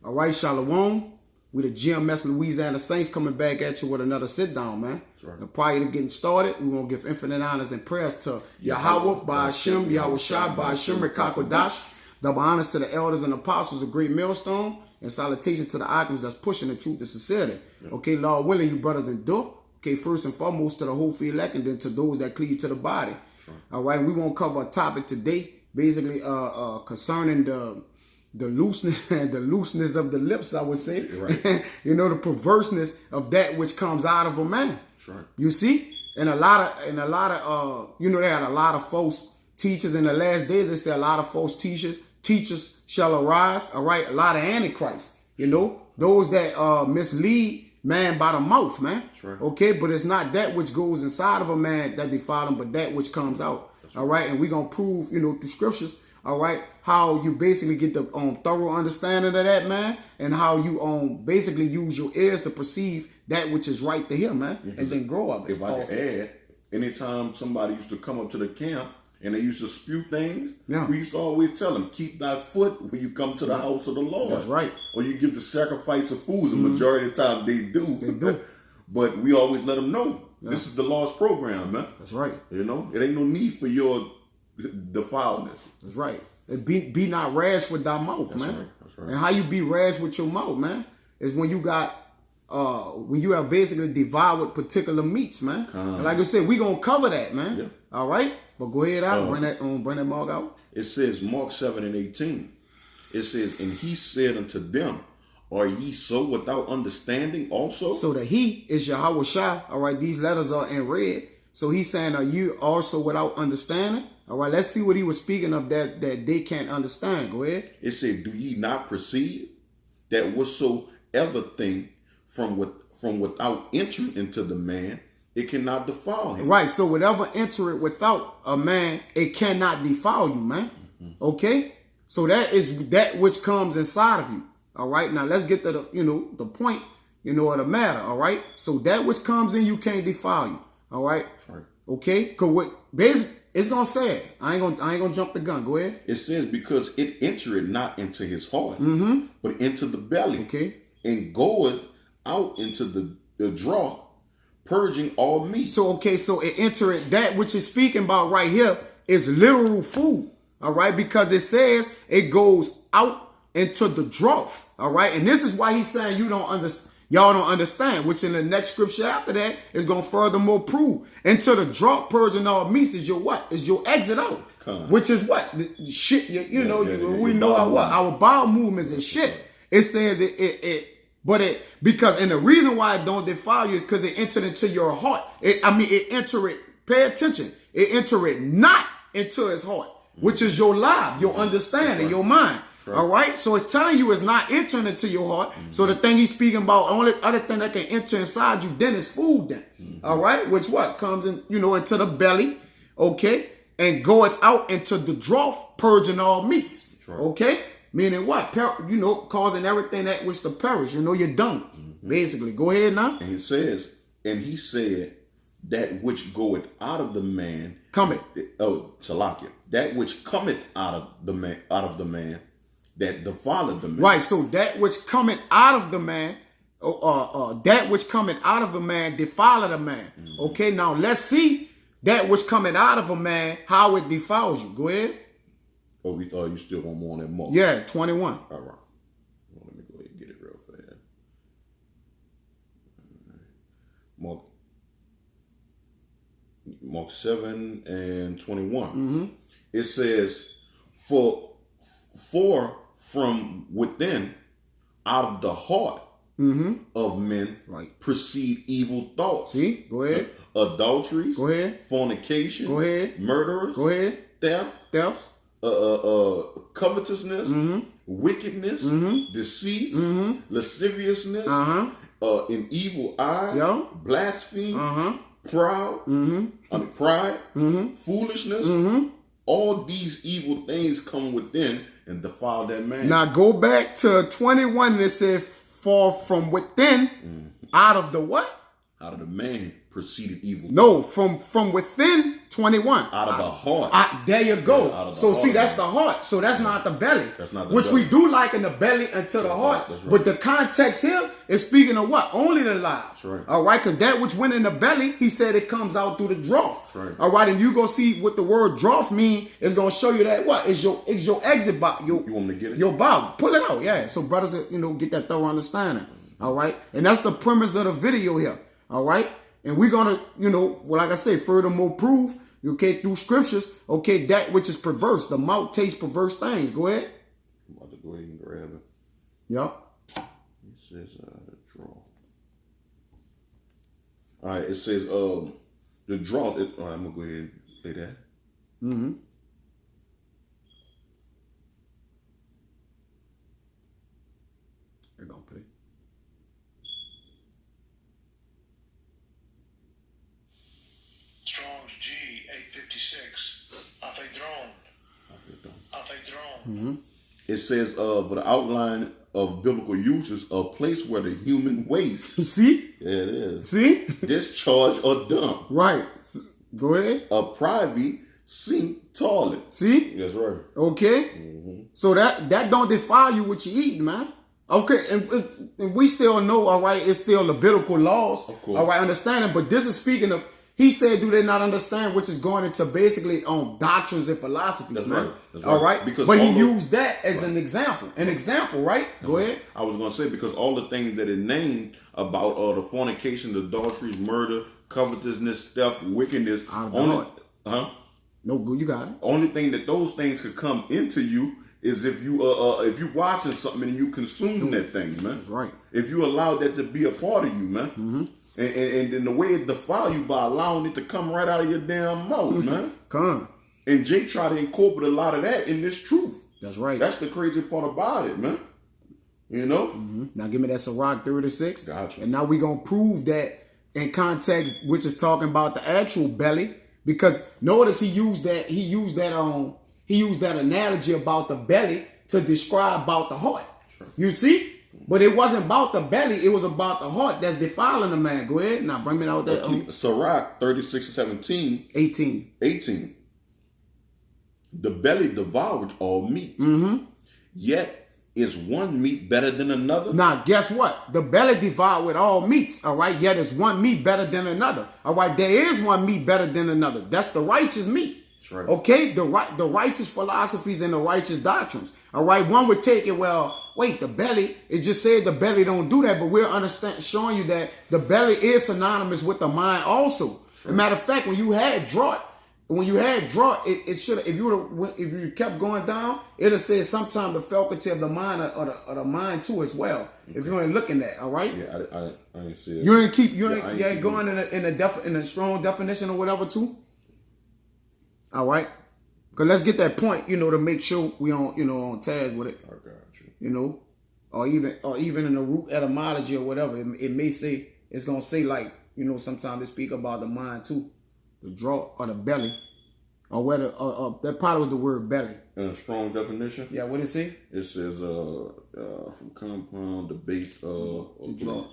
All right, Shalom. We the GMS Louisiana Saints coming back at you with another sit down, man. Right. And prior to getting started, we want to give infinite honors and prayers to Yahweh, Ba'Hashem, Yahweh Shai, Ba'Hashem, Rekakodash. Double honors to the elders and apostles of Great Millstone. And salutation to the icons that's pushing the truth to sincerity. Yeah. Okay, Lord willing, you brothers endure. Okay, first and foremost to the whole free elect, and then to those that cleave to the body. Sure. All right, we won't cover a topic today, basically concerning the looseness and the looseness of the lips, I would say. Right. You know, the perverseness of that which comes out of a man. Sure. You see, and a lot of you know, they had a lot of false teachers in the last days. They say a lot of false teachers shall arise. All right, a lot of antichrist. You know, those that mislead man by the mouth, man. Right. Okay, but it's not that which goes inside of a man that defile him, but that which comes out. All right, and we're gonna prove, you know, through scriptures. All right, how you basically get the thorough understanding of that, man, and how you basically use your ears to perceive that which is right to hear, man, and then grow up. If I could add, anytime somebody used to come up to the camp and they used to spew things, we used to always tell them, keep thy foot when you come to the house of the Lord. That's right. Or you give the sacrifice of foods. The majority of the time they do. They do. But we always let them know, this is the Lord's program, man. That's right. You know, it ain't no need for your defilement. That's right. And be not rash with thy mouth, man. Right. That's right. And how you be rash with your mouth, man, is when you got when you have basically devoured particular meats, man. And like I said, we gonna cover that, man. Yeah. All right, but go ahead out, bring that mark out. It says Mark 7:18. It says, and he said unto them, are ye so without understanding also? So the he is Yahweh Shai. All right, these letters are in red. So he's saying, are you also without understanding? All right, let's see what he was speaking of that they can't understand. Go ahead. It said, do ye not perceive that whatsoever thing from without entering into the man, it cannot defile him. Right, so whatever enter it without a man, it cannot defile you, man. Okay? So that is that which comes inside of you. All right, now let's get to the point, of the matter. All right, so that which comes in you can't defile you. All right, okay, because what basically it's gonna say, I ain't gonna jump the gun. Go ahead. It says because it entered not into his heart, but into the belly, and goeth out into the draw, purging all meat. So so it entered that which is speaking about right here is literal food. All right, because it says it goes out into the drought. All right, and this is why he's saying y'all don't understand, which in the next scripture after that is going to furthermore prove. Into the drought, purging all meats is your what? Is your exit out. Which is what? The shit, we know our bowel movements and shit. It says because, and the reason why it don't defile you is because it entered into your heart. It enter it, pay attention. It enter it not into his heart, which is your life, your understanding, your mind. All right, so it's telling you it's not entering into your heart. So the thing he's speaking about, only other thing that can enter inside you then is food. Then, all right, which what comes in, into the belly, okay, and goeth out into the drought, purging all meats, okay, meaning what, causing everything that which to perish. You're done, basically. Go ahead now. And it says, and he said, that which goeth out of the man, Salakia, that which cometh out of the man. That defileth the man. Right, so that which cometh out of the man, that which cometh out of a man defileth a man. Okay, now let's see that which cometh out of a man, how it defiles you. Go ahead. Oh, we thought you still want more on that Mark. Yeah, 21. All right. Well, let me go ahead and get it real fast. Mark 7 and 21. It says, for from within, out of the heart of men, proceed evil thoughts. See, go ahead. Adulteries. Go ahead. Fornication. Go ahead. Murderers. Go ahead. Thefts. Covetousness. Wickedness. Deceit. Lasciviousness. An evil eye. Blaspheme. Proud. Pride. Foolishness. All these evil things come within and defile that man. Now go back to 21 and it said, for from within, out of the what? Out of the man proceeded evil. No, from within 21. Out of the heart. There you go. Yeah, so heart, see, that's the heart. So that's not the belly. That's not the which belly. we do liken the belly unto the heart. That's right. But the context here is speaking of what? Only the lives. That's right. All right, because that which went in the belly, he said it comes out through the drought. That's right. All right, and you go see what the word drought mean. It's gonna show you that what is your exit box. You want me to get it? Your bowel. Pull it out. Yeah. So brothers, get that thorough understanding. All right, and that's the premise of the video here. All right, and we're gonna, like I say, furthermore prove. Okay, through scriptures, okay, that which is perverse. The mouth tastes perverse things. Go ahead. I'm about to go ahead and grab it. Yup. It says draw. All right, it says the drought. All right, I'm gonna go ahead and play that. Mm-hmm. They're gonna play. Strong's G 856. Aphedron. Mm-hmm. It says for the outline of biblical uses, a place where the human waste. You see? Yeah, it is. See? Discharge or dump. Right. Go ahead. A private sink toilet. See? That's right. Okay. Mm-hmm. So that don't defile you what you eat, man. Okay, and we still know, all right, it's still Levitical laws. Of course. All right, understanding. But this is speaking of, he said, do they not understand, which is going into basically doctrines and philosophies, That's man. right. That's all right. right? Because but he all used that as an example. An example, right? Go ahead. I was going to say, because all the things that it named about the fornication, the adulteries, murder, covetousness, theft, wickedness. No, good, you got it. Only thing that those things could come into you is if you watching something and you consume that thing, man. That's right. If you allow that to be a part of you, man. Mm-hmm. And the way it defile you by allowing it to come right out of your damn mouth, man. Come. And Jay tried to incorporate a lot of that in this truth. That's right. That's the crazy part about it, man. Mm-hmm. Now give me that Sirach 36. Gotcha. And now we're going to prove that in context, which is talking about the actual belly. Because notice he used that analogy about the belly to describe about the heart. Sure. You see? But it wasn't about the belly, it was about the heart that's defiling the man. Go ahead. Now bring me out that. Sirach 36:17. 18. The belly devoured all meat. Mm-hmm. Yet is one meat better than another? Now, guess what? The belly devoured all meats, all right? Yet is one meat better than another. All right, there is one meat better than another. That's the righteous meat. That's right. Okay? The righteous philosophies and the righteous doctrines. All right, one would take it, well, wait, the belly, it just said the belly don't do that, but we're showing you that the belly is synonymous with the mind also. Sure. As a matter of fact, when you had drought, it should, if you kept going down, it'd have said sometime the faculty of the mind or the mind too as well. Okay. If you ain't looking at, all right? Yeah, I ain't see it. You ain't going in a strong definition or whatever too. All right, cause let's get that point, to make sure we on task with it. I got you. Or even in the root etymology or whatever, it may say it's gonna say like sometimes they speak about the mind too. The draw or the belly, or whether that probably was the word belly. In a strong definition. Yeah, what it say? It says from compound, the base of draw.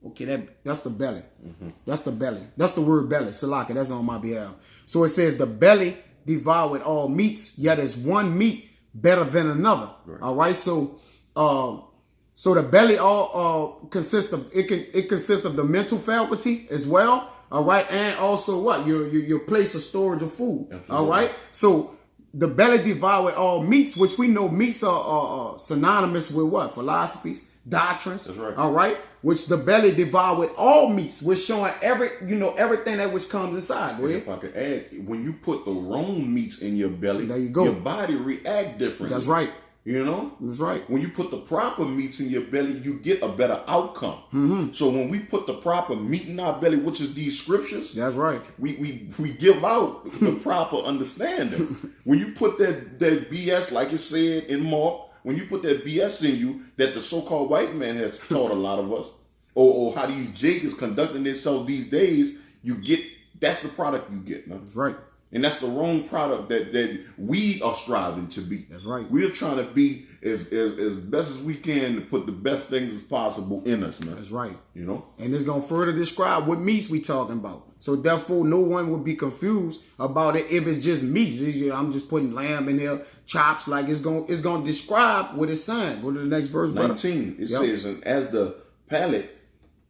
Okay, that's the belly. Mm-hmm. That's the belly. That's the word belly. Salaka, that's on my behalf. So it says the belly devoured all meats, yet is one meat better than another. Right. All right, so the belly all consists of it consists of the mental faculty as well. All right, and also what your place of storage of food. Absolutely. All right, so the belly devoured all meats, which we know meats are synonymous with what? Philosophies, doctrines. That's right. All right, which the belly devoured all meats. We're showing everything that which comes inside. Go ahead. If I could add, when you put the wrong meats in your belly, there you go. Your body react differently. That's right. That's right. When you put the proper meats in your belly, you get a better outcome. Mm-hmm. So when we put the proper meat in our belly, which is these scriptures, that's right. We give out the proper understanding. When you put that BS, like it said in Mark, when you put that BS in you that the so-called white man has taught a lot of us, or how these Jakes conducting themselves these days, that's the product you get, man. That's right. And that's the wrong product that we are striving to be. That's right. We're trying to be as best as we can to put the best things as possible in us, man. That's right. You know? And it's going to further describe what meats we talking about. So therefore, no one would be confused about it if it's just meat. I'm just putting lamb in here, chops, like it's going to describe what it's saying. Go to the next verse, brother. 19, it says, and as the palate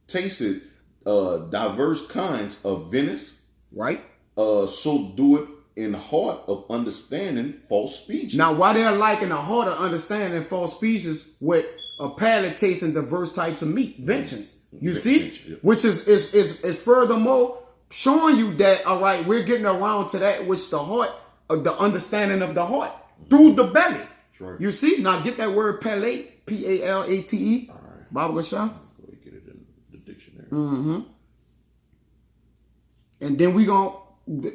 tasted diverse kinds of venus, Right? so do it in heart of understanding false speech. Now, why they're liking a heart of understanding false speeches with a palate tasting diverse types of meat, vengeance. You see? Yeah. Which is furthermore showing you that, all right, we're getting around to that which the heart, the understanding of the heart through the belly. That's right. You see? Now get that word palate, P-A-L-A-T-E. All right. Baba Gashan. Go ahead, get it in the dictionary. And then we going to,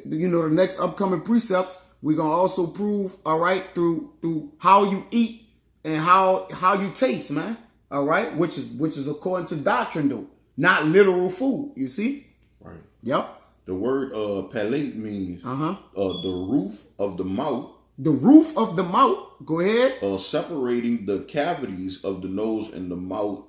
the next upcoming precepts, we're going to also prove, all right, through how you eat and how you taste, man. All right? Which is according to doctrine, though. Not literal food, you see? Right. Yep. The word palate means the roof of the mouth. The roof of the mouth. Go ahead. Separating the cavities of the nose and the mouth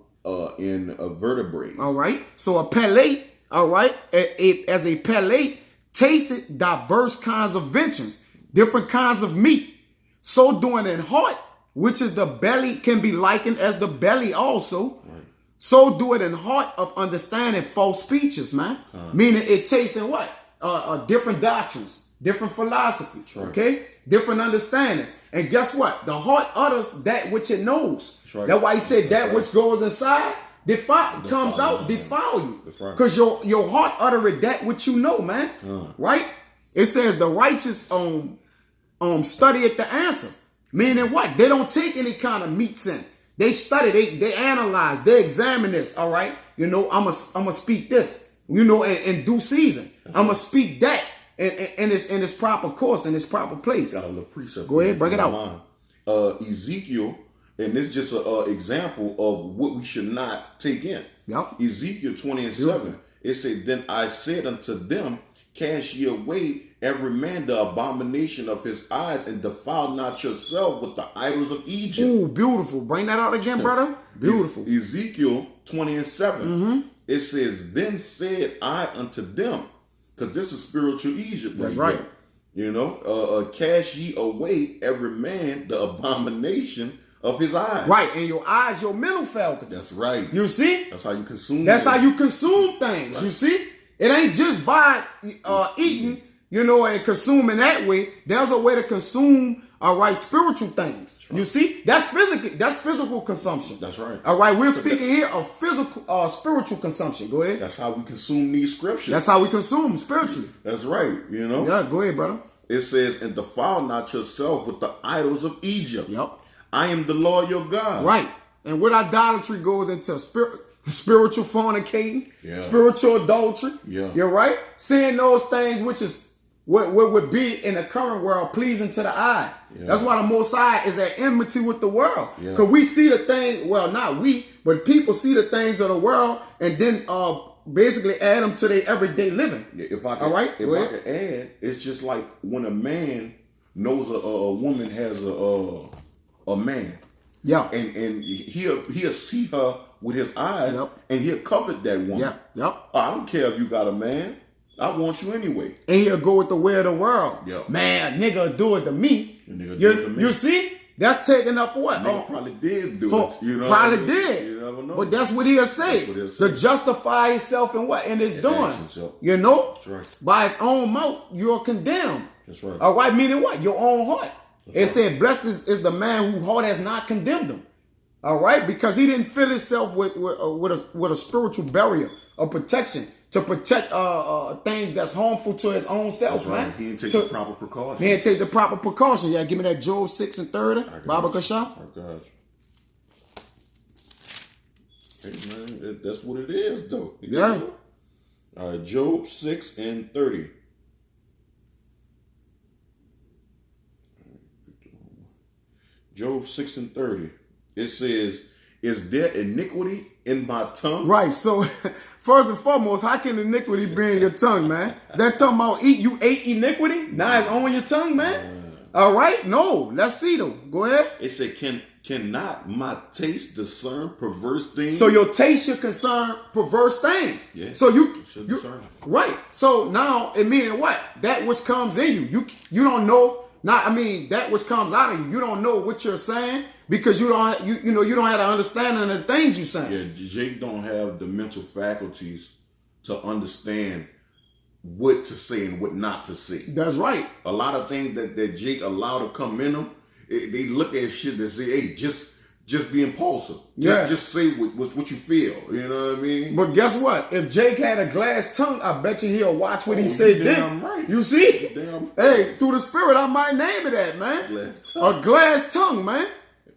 in a vertebrae. All right. So a palate, all right, as a palate, tasted diverse kinds of vengeance, different kinds of meat. So doing in heart, which is the belly, can be likened as the belly also. Right. So do it in heart of understanding false speeches, man. Meaning it tastes in what? Different doctrines, different philosophies, right. Okay? Different understandings. And guess what? The heart utters that which it knows. That's, right. That's why he said that which goes inside comes out, defile you. That's right. Because your heart uttereth that which you know, man. Right? It says the righteous study at the answer. Meaning what? They don't take any kind of meats in. They study, they analyze, they examine this, all right? I'ma speak this, in due season. I'ma speak that in its proper course, in its proper place. Got a little precept. Go ahead, bring it out. Ezekiel, and this is just an example of what we should not take in. Yep. Ezekiel 20:7. It said, then I said unto them, cast ye away every man the abomination of his eyes, and defile not yourself with the idols of Egypt. Ooh, beautiful. Bring that out again, brother. Beautiful. Ezekiel 20:7. It says, then said I unto them, because this is spiritual Egypt. That's right. Cast ye away every man the abomination of his eyes. Right, and your eyes, your mental faculties. That's right. You see? That's how you consume. That's how you consume things. Right. You see? It ain't just by eating, and consuming that way. There's a way to consume, all right, spiritual things. Right. You see? That's physical consumption. That's right. All right, we're speaking here of physical, spiritual consumption. Go ahead. That's how we consume these scriptures. That's how we consume spiritually. That's right, Yeah, go ahead, brother. It says, and defile not yourself with the idols of Egypt. Yep. I am the Lord your God. Right. And with idolatry goes into spiritual fornicating, spiritual adultery. Yeah. You're right. Seeing those things which is what would be in the current world pleasing to the eye. Yeah. That's why the Most High is at enmity with the world. Because we see the thing, well, not we, but people see the things of the world and then basically add them to their everyday living. Yeah, if I could, all right? If I could add, it's just like when a man knows a woman has a man. Yeah. And he'll see her with his eyes, and he'll covet that woman. Yeah. Yep. I don't care if you got a man. I want you anyway. And he'll go with the way of the world. Yeah. Man, nigga do it to me. You see? That's taking up what? Probably did do it. Probably did. You never know. But that's what he'll say. To justify himself in what? In his doing. That's right. By his own mouth, you're condemned. That's right. All right, meaning what? Your own heart. It said, blessed is the man whose heart has not condemned him. All right, because he didn't fill himself with a spiritual barrier of protection to protect things that's harmful to his own self, right. man. He didn't take the proper precaution. He didn't take the proper precaution. Yeah, give me that Job 6:30, Baba Kasha. I got you. Hey man, that's what it is, though. Yeah. All right, Job 6:30. Job 6:30. It says, Is there iniquity in my tongue? Right. So first and foremost, how can iniquity be in your tongue, man? That talking about you ate iniquity? Now it's on your tongue, man. All right. No. Let's see though. Go ahead. It said, cannot my taste discern perverse things? So your taste should concern perverse things. Yeah. So you discern. right. So now it meaning what? That which comes in you don't know. That which comes out of you don't know what you're saying because you don't have the understanding of the things you're saying. Yeah, Jake don't have the mental faculties to understand what to say and what not to say. That's right. A lot of things that Jake allowed to come in him, they look at shit and say, hey, just be impulsive. Just say what you feel. You know what I mean? But guess what? If Jake had a glass tongue, I bet you he'll watch what he said then. Right. You see? Damn hey, through the spirit, I might name it that, man. A glass tongue, man.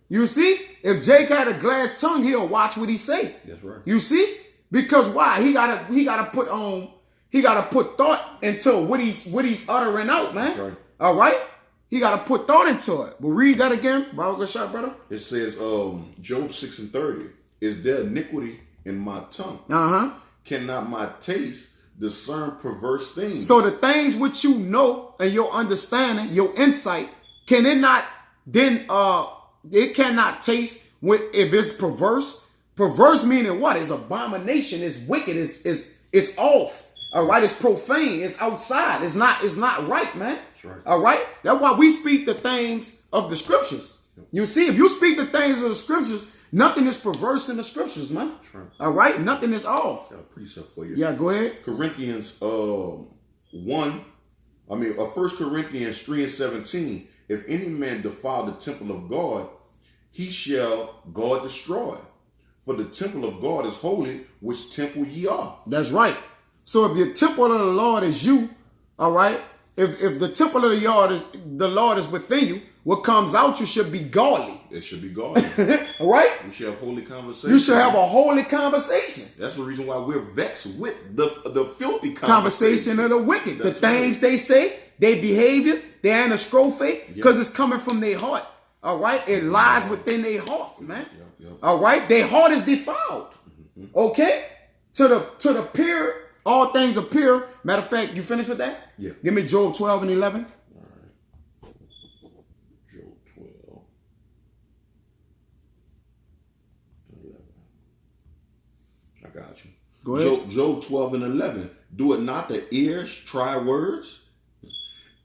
You see? If Jake had a glass tongue, he'll watch what he say. That's right. You see? Because why? He gotta put thought into what he's uttering out, man. That's right. All right? He got to put thought into it. But read that again. Bible good shot, brother. It says, Job 6:30. Is there iniquity in my tongue? Cannot my taste discern perverse things? So the things which you know and your understanding, your insight, can it not then it cannot taste if it's perverse? Perverse meaning what? It's abomination, it's wicked, it's off. All right, it's profane, it's outside, it's not right, man. Right. All right, that's why we speak the things of the scriptures. You see, if you speak the things of the scriptures, nothing is perverse in the scriptures, man. Right. All right, nothing is off. Got a precept for you. Yeah, go ahead. Corinthians 1 Corinthians 3:17. If any man defile the temple of God, he shall God destroy. For the temple of God is holy, which temple ye are. That's right. So if the temple of the Lord is you, all right, if the temple of the Lord is within you, what comes out you should be godly. It should be godly. All right? We should have holy conversation. You should have a holy conversation. That's the reason why we're vexed with the filthy conversation of the wicked. That's the things they say, their behavior, their anastrophe, because it's coming from their heart. All right? It lies within their heart, man. All right? Their heart is defiled. Okay? To the pure, all things are pure. Matter of fact, you finished with that? Yeah. Give me Job 12:11. All right. Job 12:11. I got you. Go ahead. Job 12:11. Do it not the ears try words,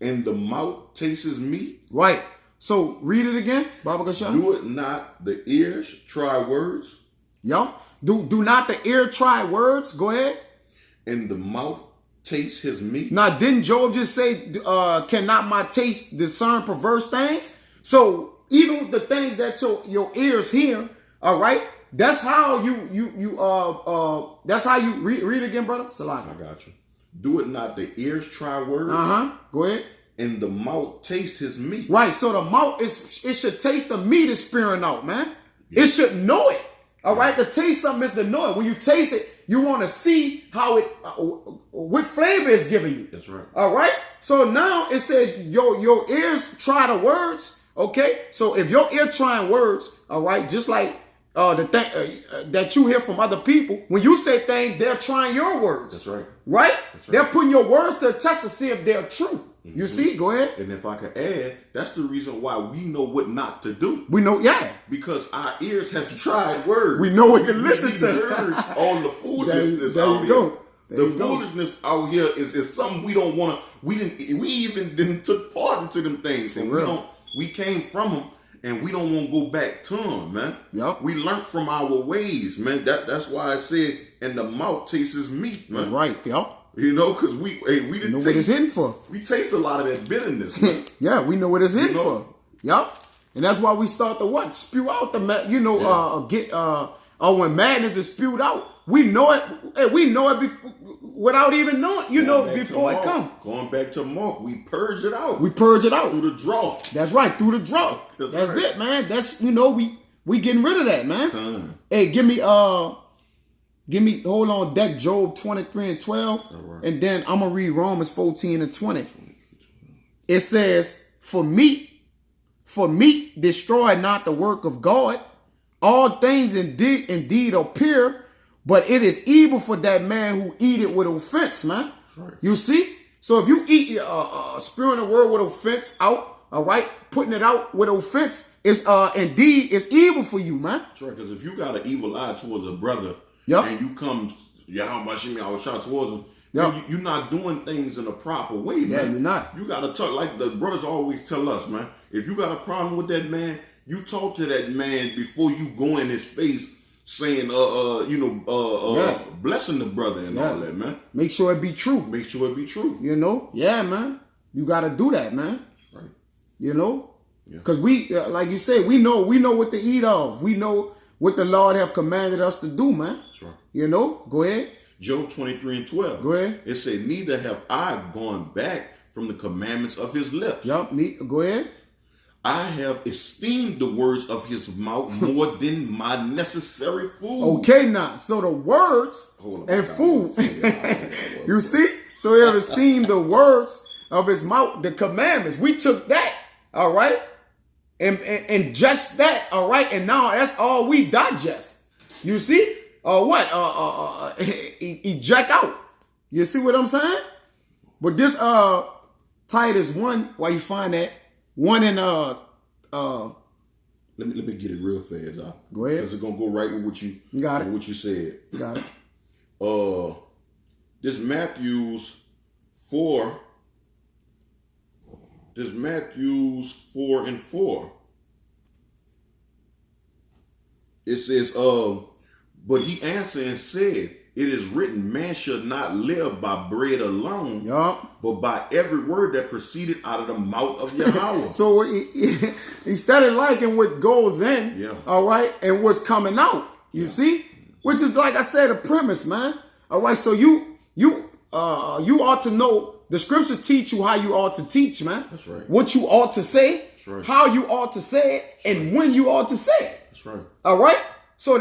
and the mouth tastes meat? Right. So read it again, Baba Gashan. Do it not the ears try words? Yo. Do not the ear try words? Go ahead. And the mouth taste his meat? Now, didn't Job just say, cannot my taste discern perverse things? So even with the things that your ears hear, all right, that's how that's how you read again, brother. Salaka. I got you. Do it not the ears try words? Go ahead. And the mouth taste his meat. Right. So the mouth it should taste the meat is spearing out, man. Yeah. It should know it. All right. To taste something is to know it. When you taste it, you want to see how it, what flavor it's giving you. That's right. All right. So now it says your ears try the words. Okay. So if your ear trying words, all right, just like the thing that you hear from other people, when you say things, they're trying your words. That's right. Right. That's right. They're putting your words to a test to see if they're true. You see, go ahead. And if I could add, that's the reason why we know what not to do. We know, yeah. Because our ears have tried words. We know what to listen to. Heard all the foolishness there out you go. here. The foolishness out here is something we don't want to. We even didn't took part into them things, and we came from them, and we don't want to go back to them, man. Yep. We learned from our ways, man. That's why I said, and the mouth tastes meat, man. That's right. Yep. You know, because we didn't know taste, what it's in for. We taste a lot of that bitterness. Man. Yeah, we know what it's in for. Yep. And that's why we start to what? Spew out the when madness is spewed out. We know it. Hey, we know it without even knowing. Before it come. Going back to Mark, we purge it out. We purge it out through the draw. That's right, through the draw. That's right. It, man. That's we getting rid of that, man. Hey, give me hold on deck Job 23:12, right. And then I'm gonna read Romans 14:20. It says, For meat destroy not the work of God. All things indeed are pure, but it is evil for that man who eat it with offense, man. Right. You see? So if you eat spewing the word with offense out, all right, putting it out with offense, is indeed it's evil for you, man. That's right, because if you got an evil eye towards a brother, Yep. and you come, I was shot towards him, Yep. you're not doing things in a proper way, man. Yeah, you're not. You got to talk, like the brothers always tell us, man, if you got a problem with that man, you talk to that man before you go in his face saying, Yeah. blessing the brother and all that, man. Make sure it be true. Make sure it be true. You know? Yeah, man. You got to do that, man. Right. You know? Yeah. Because we, like you say, we know what to eat of. We know what the Lord have commanded us to do, man. That's right. You know? Go ahead. Job 23:12. Go ahead. It said, neither have I gone back from the commandments of his lips. Yup. Go ahead. I have esteemed the words of his mouth more than my necessary food. Okay, now. So the words Hold on, and I got food. one. You see? So he have esteemed the words of his mouth, the commandments. We took that, all right? And just that, all right? And now that's all we digest. You see? Eject out. You see what I'm saying? But this Titus 1, why you find that? 1 in Let me get it real fast, Go ahead. Because it's gonna go right with what you got it. What you said. You got it. This Matthew's 4. This Matthew's 4:4. It says, but he answered and said, it is written, man should not live by bread alone, Yup. but by every word that proceeded out of the mouth of Yahweh. So he started liking what goes in, Yeah. all right, and what's coming out. You see? Which is, like I said, a premise, man. All right, so you ought to know. The scriptures teach you how you ought to teach, man. That's right. What you ought to say, That's right. how you ought to say it, and when you ought to say it. That's right. All right? So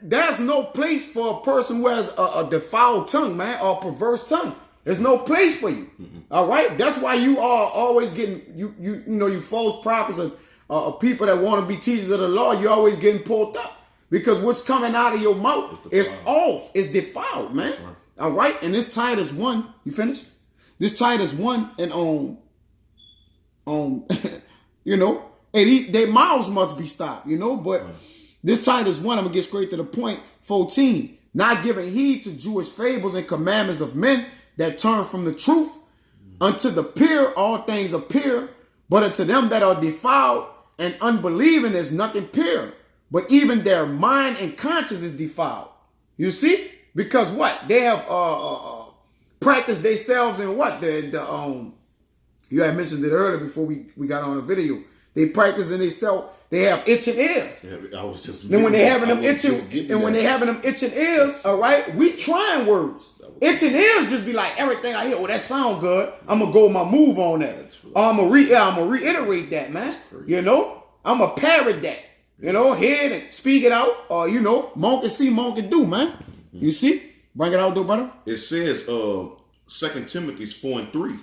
there's no place for a person who has a defiled tongue, man, or a perverse tongue. There's no place for you. Mm-hmm. All right? That's why you are always getting, you false prophets and people that want to be teachers of the law, you're always getting pulled up. Because what's coming out of your mouth is off. It's defiled, man. Right. All right? And this Titus 1, you finished? This Titus 1 and and their mouths must be stopped, but this Titus 1, I'm going to get straight to the point, 14, not giving heed to Jewish fables and commandments of men that turn from the truth, unto the pure all things are pure, but unto them that are defiled and unbelieving is nothing pure, but even their mind and conscience is defiled. You see? Because what? They have practiced themselves in what? You had mentioned it earlier before we got on the video. They practice in themselves. They have itching ears. Yeah, I was just. Then when they having them itching ears, all right, we trying words. Itching ears just be like everything I hear. Oh, that sound good. I'm gonna go with my move on that. I'm gonna reiterate that, man. I'm gonna parrot that. Hear it and speak it out. Or monkey see, monkey do, man. You see? Bring it out, though, brother. It says, 2 Timothy 4:3.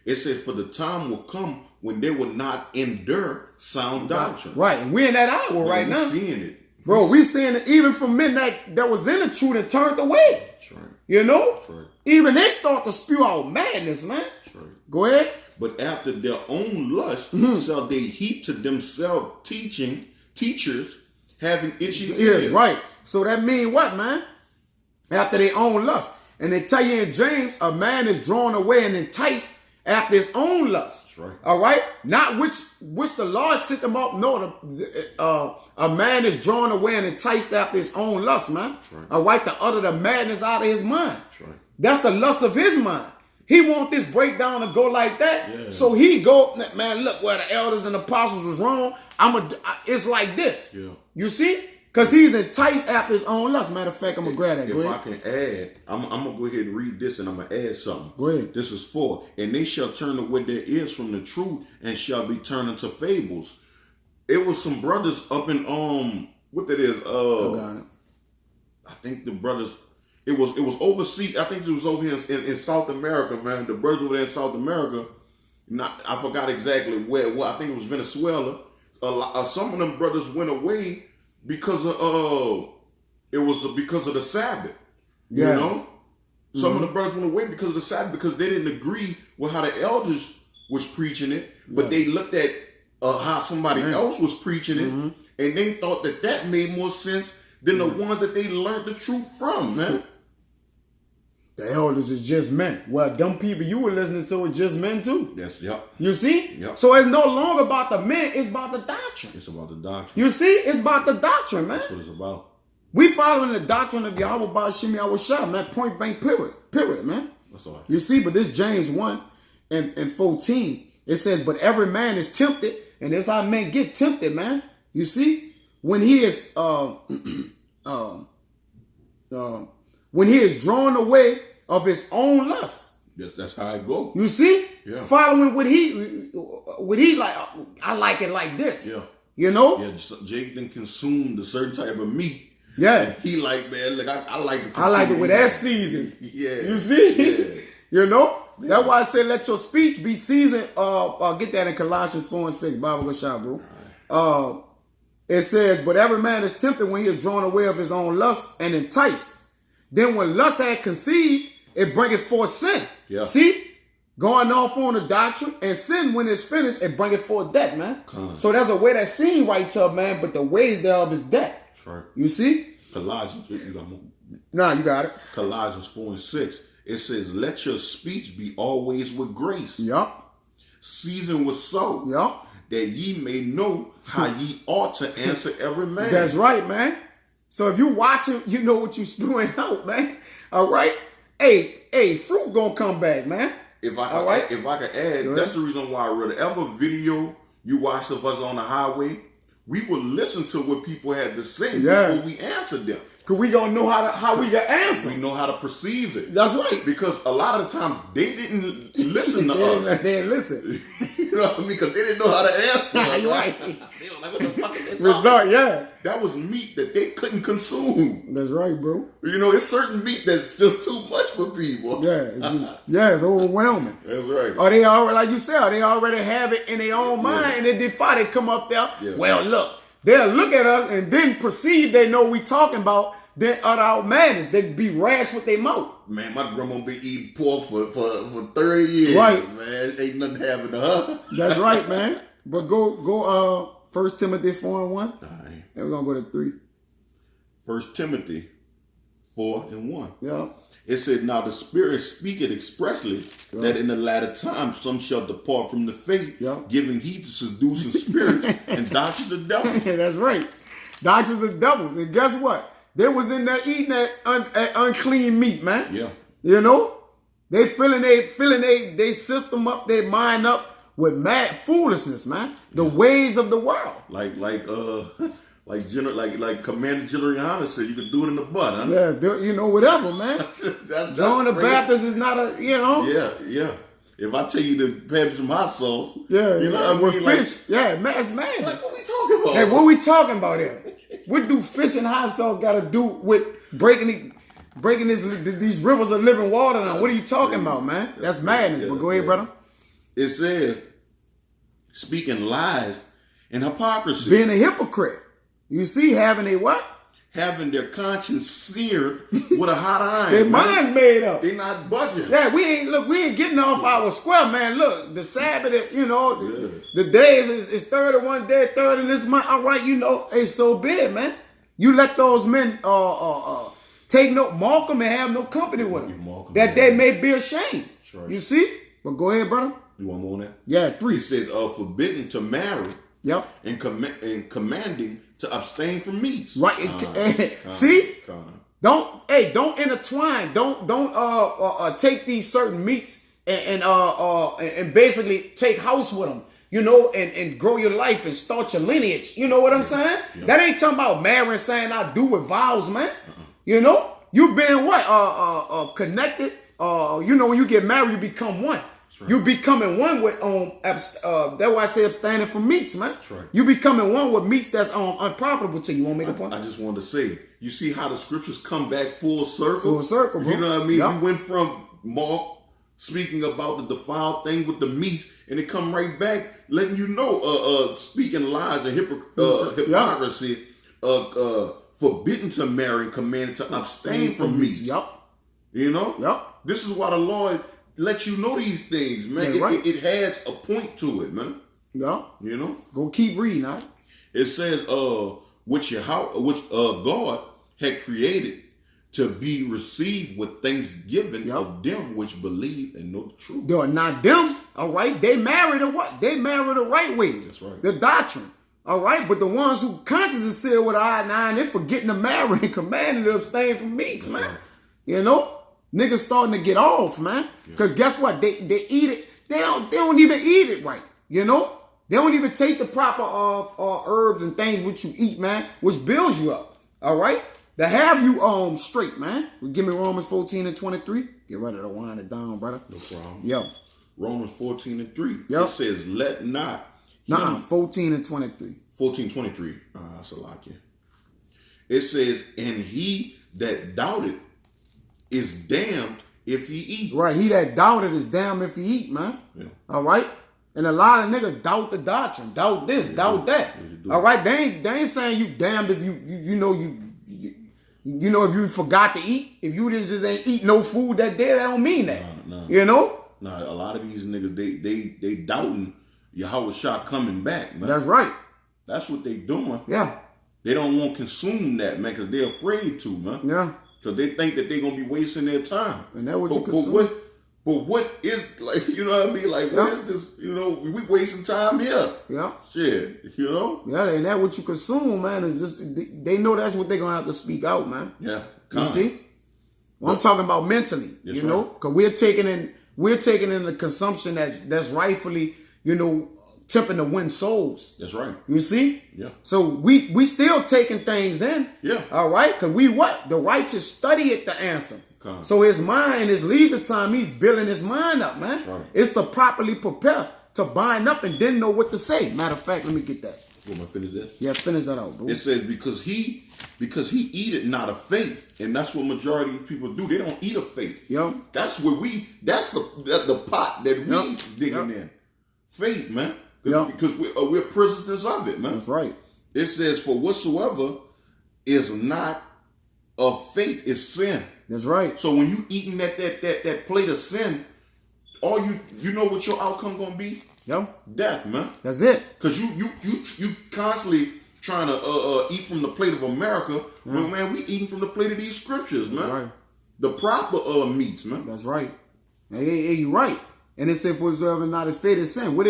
It says, for the time will come when they will not endure sound doctrine. Right, and we're in that hour right now. We're seeing it. Bro, we seeing it even from men that was in the truth and turned away. That's right. That's right. Even they start to spew out madness, man. That's right. Go ahead. But after their own lust shall they heap to themselves teachers having itchy ears. Right. So that mean what, man? After their own lust. And they tell you in James, a man is drawn away and enticed after his own lust. That's right. All right? Not which the Lord set them up. No, a man is drawn away and enticed after his own lust, man. Right. All right? To utter the madness out of his mind. That's right. That's the lust of his mind. He want this breakdown to go like that. Yeah. So he go, man, look, where the elders and apostles was wrong. It's like this. Yeah. You see? Because he's enticed after his own lust. Matter of fact, I'm going to grab that. If I can add, I'm going to go ahead and read this and I'm going to add something. Go ahead. This is 4. And they shall turn away their ears from the truth and shall be turned into fables. It was some brothers up in, what that is? Got it. I think the brothers, it was overseas. I think it was over here in South America, man. The brothers over there in South America, I forgot exactly where. I think it was Venezuela. Some of them brothers went away because of it was because of the Sabbath. Yeah. You know, some of the brothers went away because of the Sabbath because they didn't agree with how the elders was preaching it, but they looked at how somebody else was preaching it, and they thought that made more sense than the one that they learned the truth from, man. The elders is just men. Well, them people you were listening to were just men too. Yes, yep. You see? Yep. So it's no longer about the men, it's about the doctrine. It's about the doctrine. You see? It's about the doctrine, man. That's what it's about. We following the doctrine of Yahweh Ba'ashim Yahweh Shah, man. Point blank, period, man. That's all right. You see, but this James 1 and 14, it says, but every man is tempted, and that's how men get tempted, man. You see? When he is when he is drawn away of his own lust. Yes, that's how it goes. You see? Yeah. Following what he like, I like it like this. Yeah. You know? Yeah, Jake then consumed a certain type of meat. Yeah. And he like, man, look, I like it. I like it with that season. Yeah. You see? Yeah. You know? Yeah. That's why I say let your speech be seasoned. Get that in Colossians 4 and 6. Bible go shot, bro. Right. It says, but every man is tempted when he is drawn away of his own lust and enticed. Then when lust had conceived, it bringeth forth sin. Yeah. See? Going off on the doctrine, and sin, when it's finished, it bringeth forth death, man. So there's a way that seems right to a man, but the ways thereof is death. That's right. You see? Colossians, you got more? Nah, you got it. Colossians 4 and 6. It says, let your speech be always with grace. Yup. Seasoned with salt. Yup. That ye may know how ye ought to answer every man. That's right, man. So if you watching, you know what you spewing out, man. All right? Hey, fruit gonna come back, man. If I could add, that's the reason why whatever video you watched of us on the highway, we would listen to what people had to say before we answered them. Cause we gonna know how we can answer. We know how to perceive it. That's right. Because a lot of the times they didn't listen to us. They didn't listen. You know what I mean? Because they didn't know how to answer. You're right. They were like, what the fuck is that? Result, yeah. That was meat that they couldn't consume. That's right, bro. You know, it's certain meat that's just too much for people. Yeah, it's overwhelming. That's right. Or they already, like you said, they already have it in their own mind, and they defy. They come up there. Yeah. Well, look, they'll look at us and then perceive they know we talking about. Then utter out madness. They be rash with their mouth. Man, my grandma been eating pork for 30 years. Right. Man, ain't nothing happening to her. That's right, man. But go 1 Timothy 4 and 1. All right. And we're gonna go to 3. 1 Timothy 4 and 1. Yeah. It said, now the Spirit speaketh expressly that in the latter time some shall depart from the faith, giving heed to seducing spirits and doctrines of devils. That's right. Doctrines of devils. And guess what? They was in there eating that unclean meat, man. Yeah. You know? They filling they system up, their mind up with mad foolishness, man. The ways of the world. Like Commander Giuliani said, you could do it in the butt, huh? Yeah, you know, whatever, man. John the Baptist is not a, you know. Yeah. If I tell you to have some hot sauce, you know, with fish, it's mad. Like, what we talking about? Hey, what we talking about here? What do fish and hot sauce got to do with breaking these rivers of living water now? What are you talking about, man? That's madness. But go ahead, brother. It says, speaking lies and hypocrisy. Being a hypocrite. You see, having a what? Having their conscience seared with a hot iron. Their mind's made up. They not budging. Yeah, we ain't getting off our square, man. Look, the Sabbath, you know, the days is 31 day, third in this month. All right, you know, it's so big, man. You let those men take no, mark them and have no company with them. That they may be ashamed. Right. You see? But go ahead, brother. You want more on that? Yeah, 3. It says, forbidden to marry. Yep. And commanding to abstain from meats. Right. See? Don't intertwine. Don't take these certain meats and basically take house with them. You know, and grow your life and start your lineage. You know what I'm saying? Yeah. That ain't talking about marrying, saying I do with vows, man. You know, you been what? Connected. You know, when you get married, you become one. Right. You becoming one with that's why I say abstaining from meats, man. Right. You becoming one with meats that's unprofitable to you. Want to make a point? I just wanted to say, you see how the scriptures come back full circle? Full circle, bro. You know what I mean? Yep. We went from Mark speaking about the defiled thing with the meats, and it come right back letting you know, speaking lies and hypocrisy forbidden to marry and commanded to abstain from meats. Yup. You know? Yup. This is why the Lord let you know these things, man. Yeah, right. It has a point to it, man. Yup. You know? Go keep reading, all right? It says, which God had created to be received with thanksgiving of them which believe and know the truth. They're not them, all right? They married the what? They married the right way. That's right. The doctrine, all right? But the ones who conscience is sealed with an eye and eye, they're forgetting to marry and commanding to abstain from meats, man. Right. You know? Niggas starting to get off, man. Because guess what? They eat it. They don't even eat it right, you know? They don't even take the proper herbs and things which you eat, man, which builds you up, all right? To have you straight, man. Give me Romans 14 and 23. Get ready to wind it down, brother. No problem. Yo. Romans 14 and 3. Yep. It says, let not. 14 and 23. 14:23. That's a lot, yeah. It says, and he that doubted is damned if he eat. Right. He that doubted is damned if he eat, man. Yeah. All right. And a lot of niggas doubt the doctrine, doubt this, doubt that. All right. They ain't saying you damned if you know if you forgot to eat. If you just ain't eat no food that day, that don't mean that. No. You know? Nah, a lot of these niggas, they doubting Yahweh Shah coming back, man. That's right. That's what they doing. Yeah. They don't want to consume that, man, because they're afraid to, man. Yeah. Because they think that they're going to be wasting their time. And that what you consume. But what is, like, you know what I mean? Like, what is this, you know, we wasting time here. Yeah. Shit, you know? Yeah, and that what you consume, man, is just, they know that's what they're going to have to speak out, man. Yeah. You see? Well, I'm talking about mentally, you know? Because we're taking in the consumption that's rightfully, you know, tempting to win souls. That's right. You see? Yeah. So we still taking things in. Yeah. All right? Because we what? The righteous study it to answer. Come. So his mind, his leisure time, he's building his mind up, man. Right. It's to properly prepare to bind up and then know what to say. Matter of fact, let me get that. You want me to finish that? Yeah, finish that out, bro. It says because he eat it not of faith, and that's what majority of people do. They don't eat of faith. Yep. That's the pot that we digging in. Faith, man. Because we're prisoners of it, man. That's right. It says for whatsoever is not of faith is sin. That's right. So when you eating that plate of sin, all you know what your outcome gonna be? Yep. Death, man. That's it. Cause you constantly trying to eat from the plate of America, when man we eating from the plate of these scriptures, man. Right. The proper meats, man. That's right. Hey, you're right. And it said for whatsoever not is faith is sin. What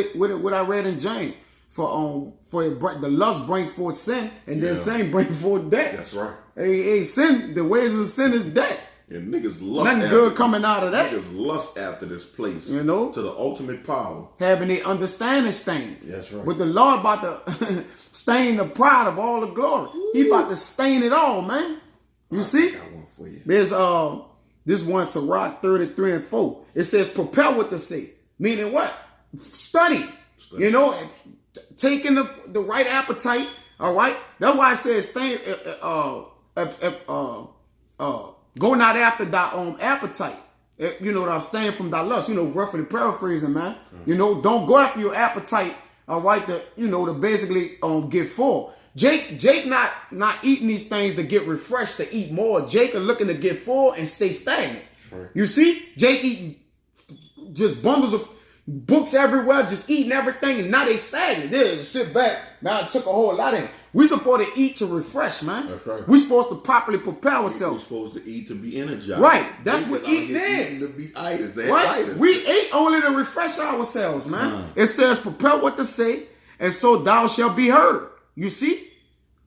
I read in James for the lust bring forth sin, and then sin bring forth death. That's right. Hey, sin. The ways of sin is death. And niggas lust. Nothing good coming out of that. Niggas lust after this place. You know? To the ultimate power. Having the understanding stain. That's right. But the Lord about to stain the pride of all the glory. He about to stain it all, man. You see? I got one for you. There's this one, Sirach 33 and 4. It says prepare what to say. Meaning what? Study. You know, taking the right appetite. All right. That's why it says go not after thy own appetite. You know, abstain from thy lust. You know, roughly paraphrasing, man. You know, don't go after your appetite. All right, to basically get full. Jake not eating these things to get refreshed to eat more. Jake are looking to get full and stay stagnant. Sure. You see, Jake eating just bundles of books everywhere, just eating everything, and now they stagnant. They just sit back. Now it took a whole lot in. We supposed to eat to refresh, man. That's right. We supposed to properly prepare ourselves. We're supposed to eat to be energized. Right. That's what eating is. To be itis. Right. We ate only to refresh ourselves, man. It says, prepare what to say, and so thou shalt be heard. You see?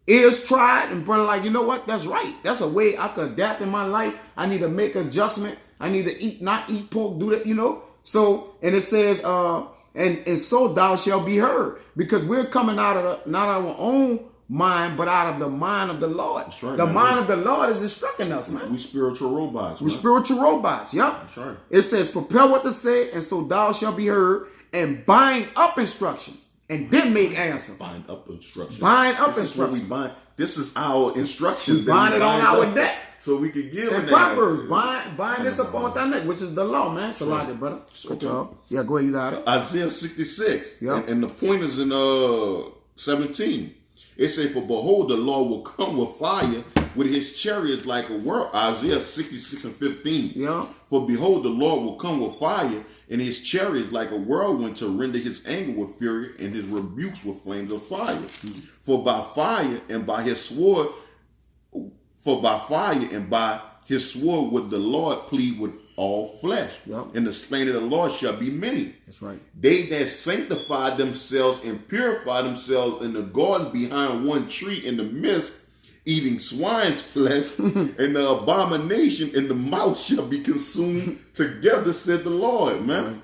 Ears tried, and brother, like, you know what? That's right. That's a way I could adapt in my life. I need to make adjustment. I need to not eat pork, do that, you know? So, and it says, and so thou shalt be heard. Because we're coming out of not our own mind, but out of the mind of the Lord. That's right, the mind of the Lord is instructing us, man. We spiritual robots. We spiritual robots, yep. That's right. It says, prepare what to say, and so thou shalt be heard, and bind up instructions, and then make answer. Bind up instructions. Bind up this instructions. Is what we bind. This is our instructions. We bind it on our neck. So we can give and Proverbs, bind this up on thy neck, which is the law, man. Salaki, brother. Good job. Yeah, go ahead, you got it. Isaiah 66. Yep. And the point is in 17. It say, for behold, the Lord will come with fire, with his chariots like a whirl. Isaiah 66 and 15. Yeah. For behold, the Lord will come with fire, and his chariots like a whirlwind, to render his anger with fury, and his rebukes with flames of fire. For by fire and by his sword, would the Lord plead with all flesh, and the slain of the Lord shall be many. That's right. They that sanctify themselves and purify themselves in the garden behind one tree in the midst, eating swine's flesh, and the abomination in the mouth shall be consumed together, said the Lord, man. Right.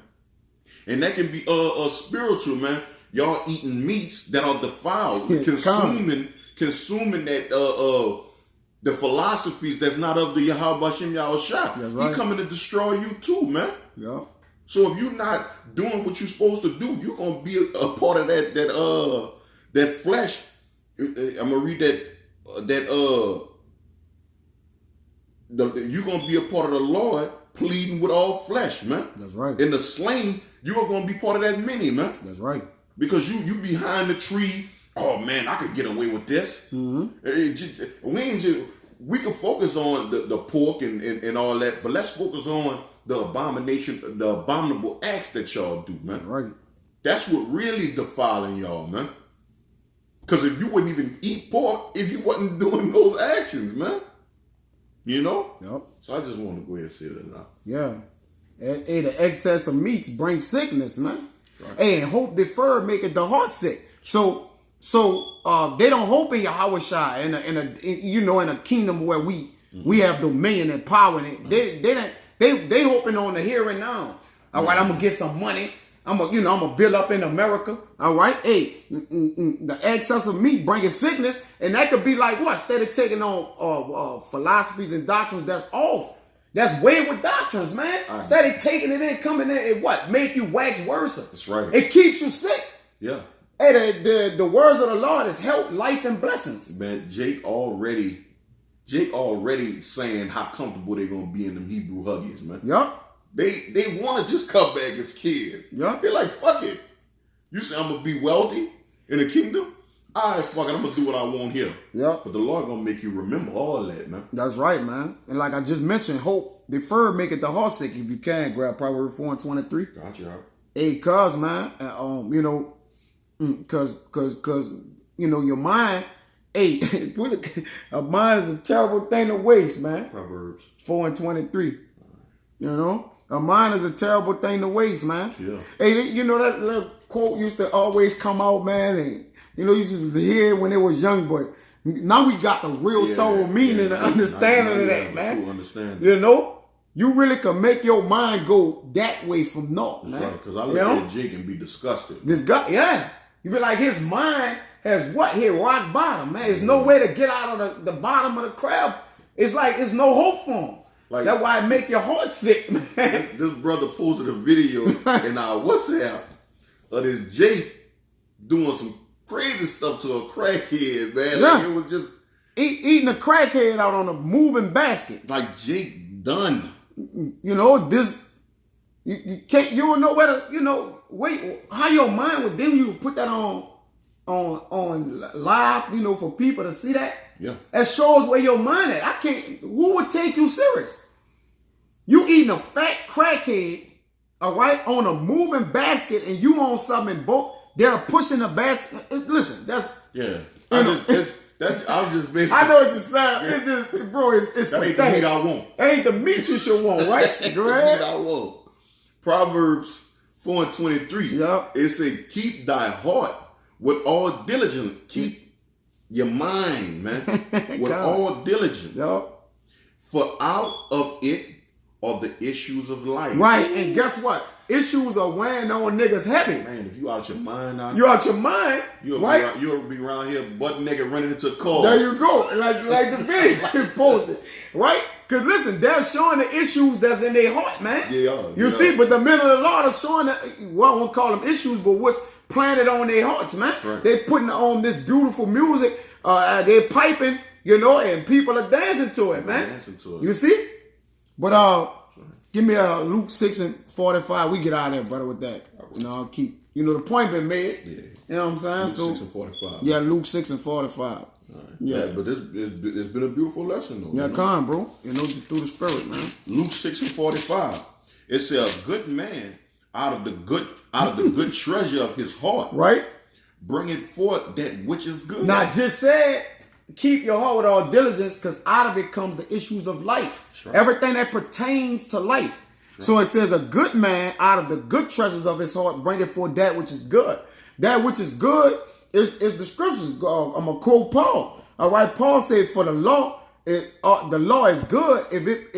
And that can be spiritual, man. Y'all eating meats that are defiled, consuming that the philosophies that's not of the Yahweh Hashem Yahushua. That's right. He coming to destroy you too, man. Yeah. So if you're not doing what you're supposed to do, you're gonna be a part of that flesh. I'm gonna read you're gonna be a part of the Lord pleading with all flesh, man. That's right. And the slain, you are gonna be part of that many, man. That's right. Because you behind the tree. Oh man, I could get away with this. We can focus on the pork and all that, but let's focus on the abominable acts that y'all do, man. Right. That's what really defiling y'all, man. Because if you wouldn't even eat pork if you wasn't doing those actions, man. You know? Yep. So I just want to go ahead and say that now. Yeah. Hey, the excess of meats brings sickness, man. Right. Hey, and hope deferred maketh the heart sick. So they don't hope in Yahweh Shai in a kingdom where we have dominion and power. And they hoping on the here and now. All right, I'm gonna get some money. I'm gonna build up in America. All right, hey, the excess of meat bringing sickness, and that could be like what? Instead of taking on philosophies and doctrines that's off. That's wayward doctrines, man. Instead of taking it in, coming in, it what? Make you wax worse. That's right. It keeps you sick. Yeah. Hey, the words of the Lord is health, life, and blessings. Man, Jake already saying how comfortable they're gonna be in them Hebrew Huggies, man. Yup. They want to just come back as kids. Yup. They're like, fuck it. You say I'm gonna be wealthy in the kingdom? All right, fuck it. I'm gonna do what I want here. Yep. But the Lord gonna make you remember all that, man. That's right, man. And like I just mentioned, hope deferred maketh the heart sick. If you can, grab Proverbs 4:23. Gotcha. Hey, cuz, man, Cause your mind, hey, a mind is a terrible thing to waste, man. Proverbs 4:23. You know, a mind is a terrible thing to waste, man. Yeah. Hey, that little quote used to always come out, man, and you just hear it when it was young, but now we got the real thorough meaning and understanding of that, man. Understand. You really can make your mind go that way from naught, man. That's right, because I look at Jake and be disgusted. This guy, yeah. You be like, his mind has what? Hit rock bottom, man. There's no way to get out of the bottom of the crab. It's like, it's no hope for him. Like, that's why it make your heart sick, man. This brother posted a video in our WhatsApp of this Jake doing some crazy stuff to a crackhead, man. Like, it was just... Eating a crackhead out on a moving basket. Like, Jake done. This... You can't... You don't know where to... Wait, how your mind would then you put that on live, for people to see that? Yeah. That shows where your mind at. Who would take you serious? You eating a fat crackhead, all right, on a moving basket, and you on something, they're pushing the basket. Listen, that's... Yeah. I was just basically... I know what you're saying. It's just, bro, it's that ain't the meat I want. That ain't the meat you should want, right? Go ahead. The meat I want. Proverbs 4:23. Yep. It says, keep thy heart with all diligence. Keep your mind, man, with all diligence. Yep. For out of it are the issues of life. Right, and guess what? Issues are weighing on niggas heavy. Man, if you out your mind now, you out your mind, right? You'll be around here butt naked running into a car. There you go. Like the video posted, right? Because listen, they're showing the issues that's in their heart, man. Yeah. You see, but the men of the Lord are showing I won't call them issues, but what's planted on their hearts, man. Right. They're putting on this beautiful music. They're piping, and people are dancing to it, man. Dancing to it. You see? But give me Luke 6:45. We get out of there, brother, with that. I'll keep You know, the point been made. Yeah. You know what I'm saying? Luke So 6 and 45. yeah, Luke 6 and 45. All right. Yeah. But it's been a beautiful lesson, though. Yeah, you know? come on, bro. You know, just through the spirit, man. Luke 6 and 45. It says, a good man out of the good treasure of his heart, Right? bringeth forth that which is good. Now, just said, keep your heart with all diligence, because out of it comes the issues of life. Right. Everything that pertains to life. Right. So it says, a good man out of the good treasures of his heart bringeth forth that which is good. That which is good is the scriptures. I'm going to quote Paul. All right, Paul said, for the law is good if it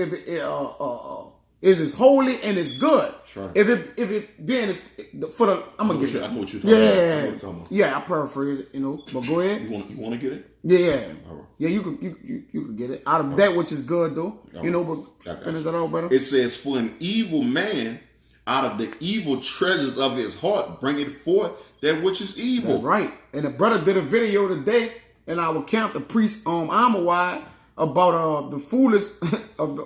is holy and it's good. Sure. If it being for the, I'm gonna get it. I know what you're talking about. I know what you're talking about. Yeah, I paraphrase it, you know. But go ahead. You want to get it? Yeah. All right. Yeah, you could get it out of that which is good though. All you know, right. but finish that off, brother. It says, for an evil man out of the evil treasures of his heart bringeth forth that which is evil. That's right. And the brother did a video today in our camp, the priest Amawai, about the foolish of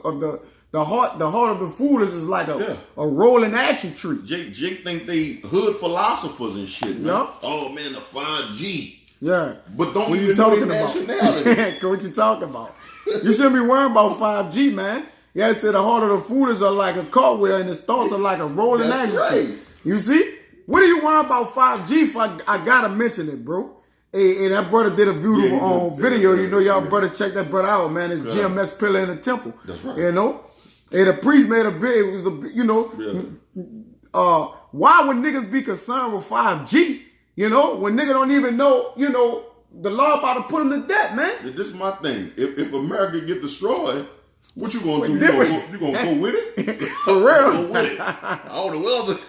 the heart of the foolish is like a rolling action tree. Jake think they hood philosophers and shit, man. Yep. Oh man, the 5G. Yeah. But don't what even you know talking their about? nationality. What you talking about? You shouldn't be worrying about 5G, man. Yeah, it said the heart of the foolish are like a cartwheel and his thoughts are like a rolling action tree. You see? What are you worrying about 5G if I gotta mention it, bro? Hey, that brother did a beautiful video. You know, y'all brother check that brother out, man. It's GMS Pillar in the Temple. That's right. You know? And the priest made a big, why would niggas be concerned with 5G? You know, when niggas don't even know, you know, the law about to put them to death, man. This is my thing. If America get destroyed, what you gonna do? You gonna go with it? For real. Go with it. I don't know what else.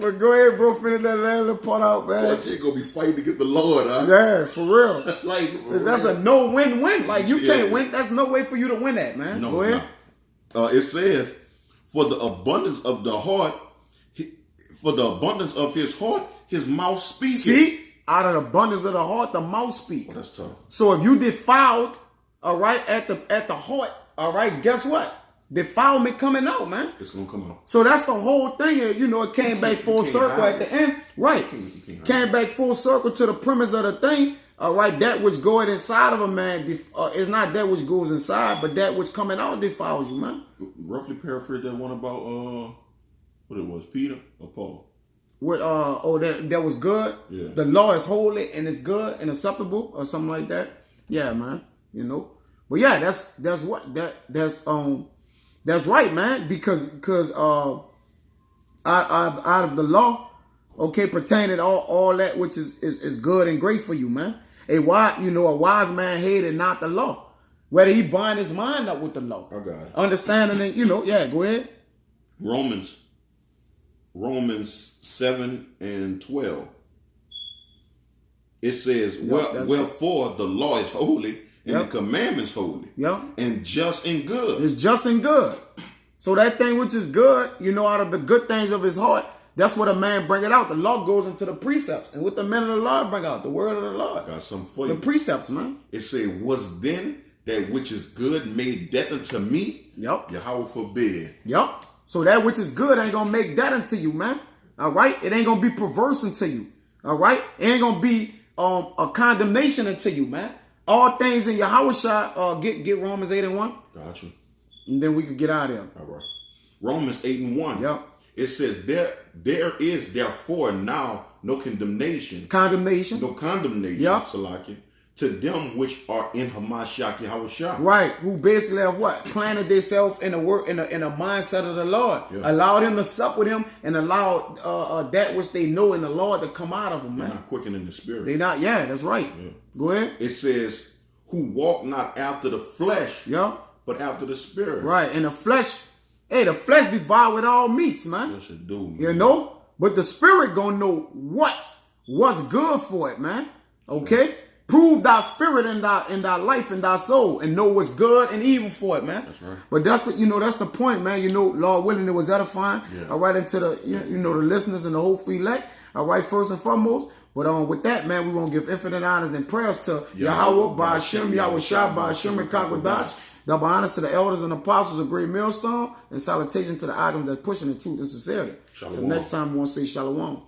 But go ahead, bro. Finish that little part out, man. Boy, you gonna be fighting against the Lord, huh? Yeah, for real. That's real. a no win-win. Like you can't win. That's no way for you to win that, man. No, go ahead. It says, for the abundance of the heart, for the abundance of his heart, his mouth speaks. See, out of the abundance of the heart, the mouth speaks. Oh, that's tough. So if you defiled, all right, at the heart, all right, guess what? Defilement coming out, man. It's gonna come out. So that's the whole thing. You know, it came back full circle at the end. Right. Came back full circle to the premise of the thing. All right, that which goeth inside of a man is not that which goes inside, but that which coming out defiles you, man. Roughly paraphrase that one about what it was, Peter or Paul? What that was good. Yeah. The law is holy and it's good and acceptable or something like that. Yeah, man. You know. But yeah, that's right, man. Because out of the law, okay, pertaining all that which is good and great for you, man. A wise man hated not the law, whether he bind his mind up with the law. I got it. Understanding it, go ahead. Romans 7 and 12. It says, wherefore the law is holy and the commandments holy and just and good. It's just and good. So that thing which is good, out of the good things of his heart, that's what a man bring it out. The law goes into the precepts. And what the men of the Lord bring out, the word of the Lord. Got something for you. The precepts, man. It said, was then that which is good made death unto me? Yep. Yahweh forbid. Yep. So that which is good ain't gonna make that unto you, man. All right? It ain't gonna be perverse unto you. All right? It ain't gonna be a condemnation unto you, man. All things in Yahweh get Romans 8 and 1. Got you. And then we could get out of there. All right. Romans 8 and 1. Yep. It says, there is therefore now no condemnation. Condemnation. No condemnation, yep. Salaki, to them which are in Hamashiach Yahushua. Right. Who basically have what? Planted themselves in a mindset of the Lord. Yeah. Allowed him to sup with him and allowed that which they know in the Lord to come out of them, man. They're not quickened in the spirit. They not, that's right. Yeah. Go ahead. It says, who walk not after the flesh, but after the spirit. Right. And the flesh devour all meats, man. Yes, it do, man. You know? But the spirit gonna know what's good for it, man. Okay? Sure. Prove thy spirit in thy life and thy soul and know what's good and evil for it, man. That's right. But that's the point, man. Lord willing, it was edifying. Yeah. All right, into the the listeners and the whole free elect. All right, first and foremost. But with that, man, we want to give infinite honors and prayers to Yahweh, by Hashem, Yahweh Shah, by Hashem, and Kakwadash, Double honors to the elders and apostles of Great Millstone, and salutation to the items that's pushing the truth and sincerity. Shalom. Till next time, we want to say shalom.